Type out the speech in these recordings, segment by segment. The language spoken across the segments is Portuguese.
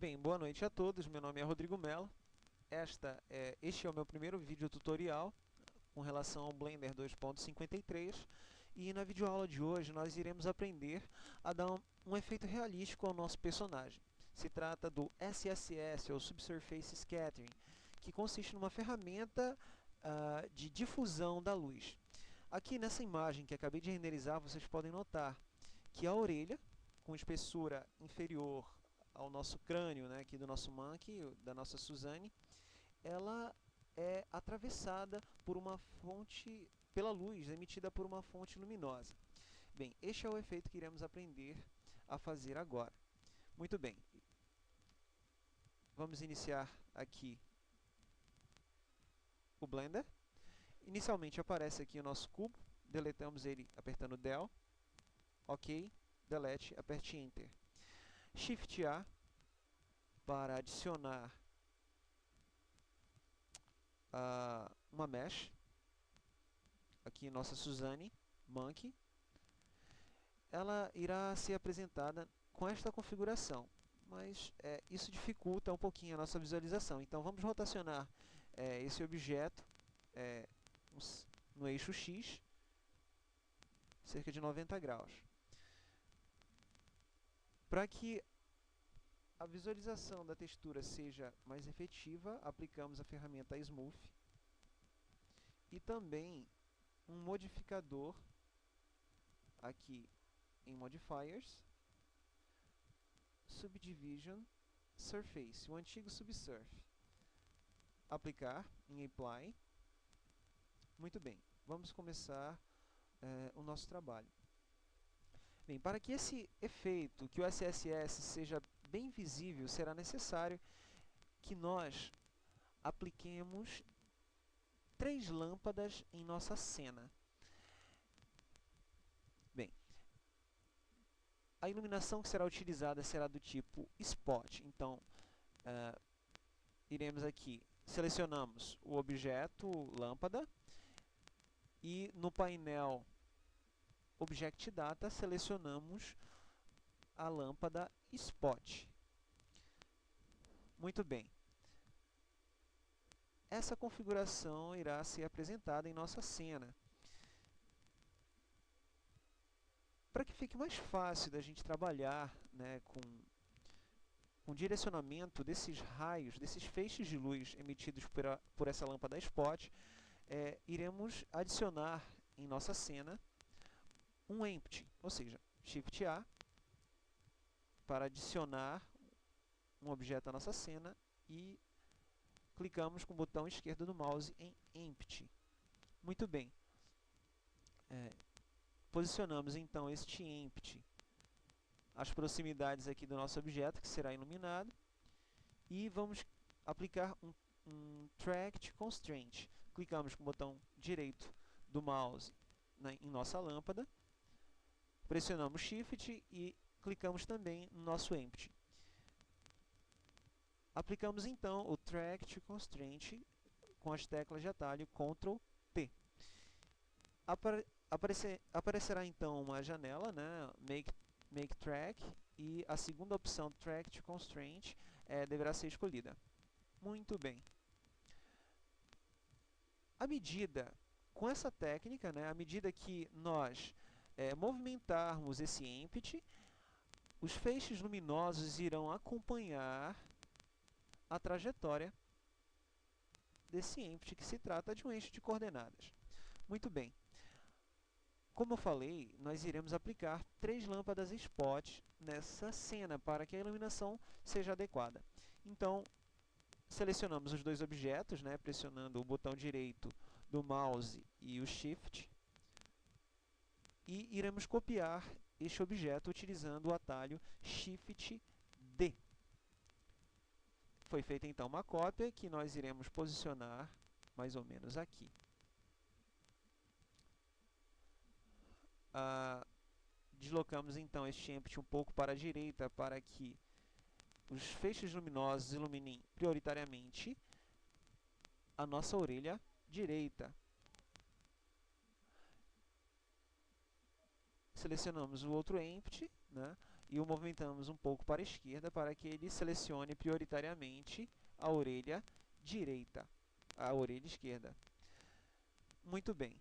Bem, boa noite a todos, meu nome é Rodrigo Mello. Este é o meu primeiro vídeo tutorial com relação ao Blender 2.53 e na videoaula de hoje nós iremos aprender a dar um efeito realístico ao nosso personagem. Se trata do SSS, ou Subsurface Scattering, que consiste numa ferramenta de difusão da luz. Aqui nessa imagem que acabei de renderizar, vocês podem notar que a orelha, com espessura inferior ao nosso crânio, né, aqui do nosso Monkey, da nossa Suzane, ela é atravessada por uma fonte, pela luz emitida por uma fonte luminosa. Bem, este é o efeito que iremos aprender a fazer agora. Muito bem, vamos iniciar aqui o Blender. Inicialmente aparece aqui o nosso cubo, deletamos ele apertando Del, OK, Delete, aperte Enter. Shift A para adicionar uma mesh, aqui nossa Suzane, Monkey. Ela irá ser apresentada com esta configuração, mas isso dificulta um pouquinho a nossa visualização. Então vamos rotacionar esse objeto no eixo X, cerca de 90 graus. Para que a visualização da textura seja mais efetiva, aplicamos a ferramenta Smooth e também um modificador aqui em Modifiers, Subdivision Surface, o antigo Subsurf. Aplicar em Apply. Muito bem, vamos começar o nosso trabalho. Bem, para que esse efeito, que o SSS seja bem visível, será necessário que nós apliquemos 3 lâmpadas em nossa cena. Bem, a iluminação que será utilizada será do tipo Spot. Então, iremos aqui, selecionamos o objeto lâmpada e no painel Object Data selecionamos a lâmpada Spot. Muito bem. Essa configuração irá ser apresentada em nossa cena. Para que fique mais fácil da gente trabalhar, né, com direcionamento desses raios, desses feixes de luz emitidos por essa lâmpada Spot, iremos adicionar em nossa cena um Empty, ou seja, Shift A para adicionar um objeto à nossa cena e clicamos com o botão esquerdo do mouse em Empty. Muito bem. Posicionamos então este Empty às proximidades aqui do nosso objeto, que será iluminado, e vamos aplicar um Tract Constraint. Clicamos com o botão direito do mouse em nossa lâmpada, pressionamos Shift e clicamos também no nosso Empty. Aplicamos então o Tract Constraint com as teclas de atalho Ctrl T. Aparecerá então uma janela, né, Make Track, e a segunda opção, Tract Constraint, deverá ser escolhida. Muito bem. Com essa técnica, né, à medida que nós movimentarmos esse Empty, os feixes luminosos irão acompanhar a trajetória desse Empty, que se trata de um eixo de coordenadas. Muito bem. Como eu falei, nós iremos aplicar 3 lâmpadas Spot nessa cena para que a iluminação seja adequada. Então, selecionamos os dois objetos, né, pressionando o botão direito do mouse e o Shift, e iremos copiar este objeto utilizando o atalho Shift D. Foi feita então uma cópia que nós iremos posicionar mais ou menos aqui. Deslocamos então este Empty um pouco para a direita para que os feixes luminosos iluminem prioritariamente a nossa orelha direita. Selecionamos o outro Empty, né, e o movimentamos um pouco para a esquerda para que ele selecione prioritariamente a orelha direita, a orelha esquerda. Muito bem.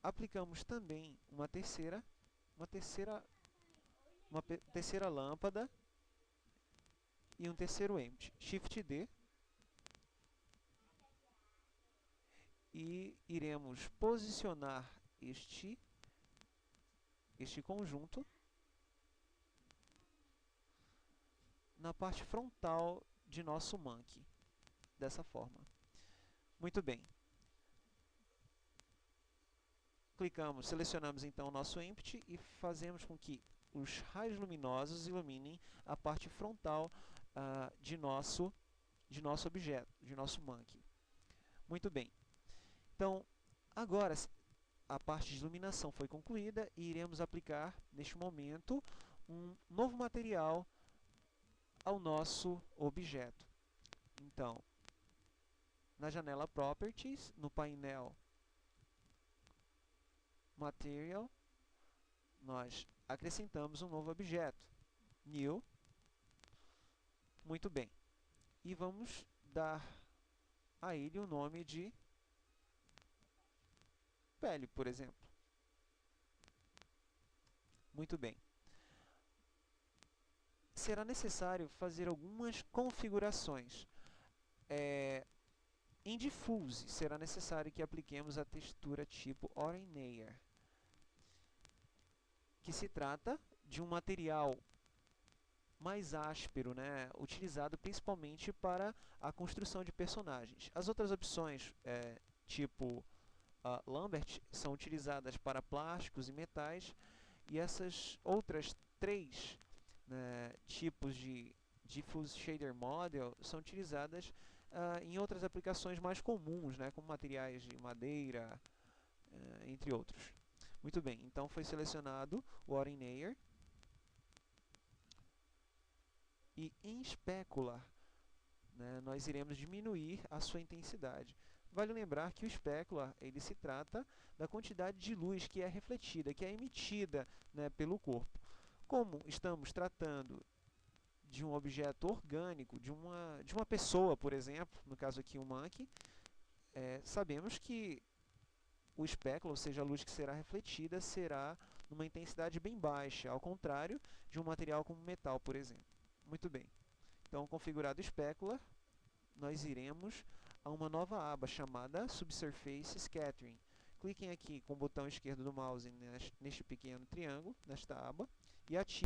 Aplicamos também uma terceira lâmpada e um terceiro empty. Shift D. E iremos posicionar este conjunto na parte frontal de nosso monkey, dessa forma. Muito bem. Clicamos, selecionamos então o nosso empty e fazemos com que os raios luminosos iluminem a parte frontal de nosso objeto, de nosso monkey. Muito bem. Então, agora a parte de iluminação foi concluída e iremos aplicar, neste momento, um novo material ao nosso objeto. Então, na janela Properties, no painel Material, nós acrescentamos um novo objeto, New. Muito bem. E vamos dar a ele o nome de pele, por exemplo. Muito bem. Será necessário fazer algumas configurações. Em Diffuse, será necessário que apliquemos a textura tipo Ordinaire, que se trata de um material mais áspero, né, utilizado principalmente para a construção de personagens. As outras opções, tipo Lambert, são utilizadas para plásticos e metais, e essas outras três tipos de Diffuse Shader Model são utilizadas em outras aplicações mais comuns, né, como materiais de madeira, entre outros. Muito bem, então foi selecionado o Ordinaire. E em Specular, né, nós iremos diminuir a sua intensidade. Vale lembrar que o Specular ele se trata da quantidade de luz que é refletida, que é emitida, né, pelo corpo. Como estamos tratando de um objeto orgânico, de uma pessoa, por exemplo, no caso aqui um monkey, sabemos que o Specular, ou seja, a luz que será refletida, será numa intensidade bem baixa, ao contrário de um material como metal, por exemplo. Muito bem. Então, configurado o Specular, nós iremos a uma nova aba chamada Subsurface Scattering. Cliquem aqui com o botão esquerdo do mouse neste pequeno triângulo, nesta aba, e ativem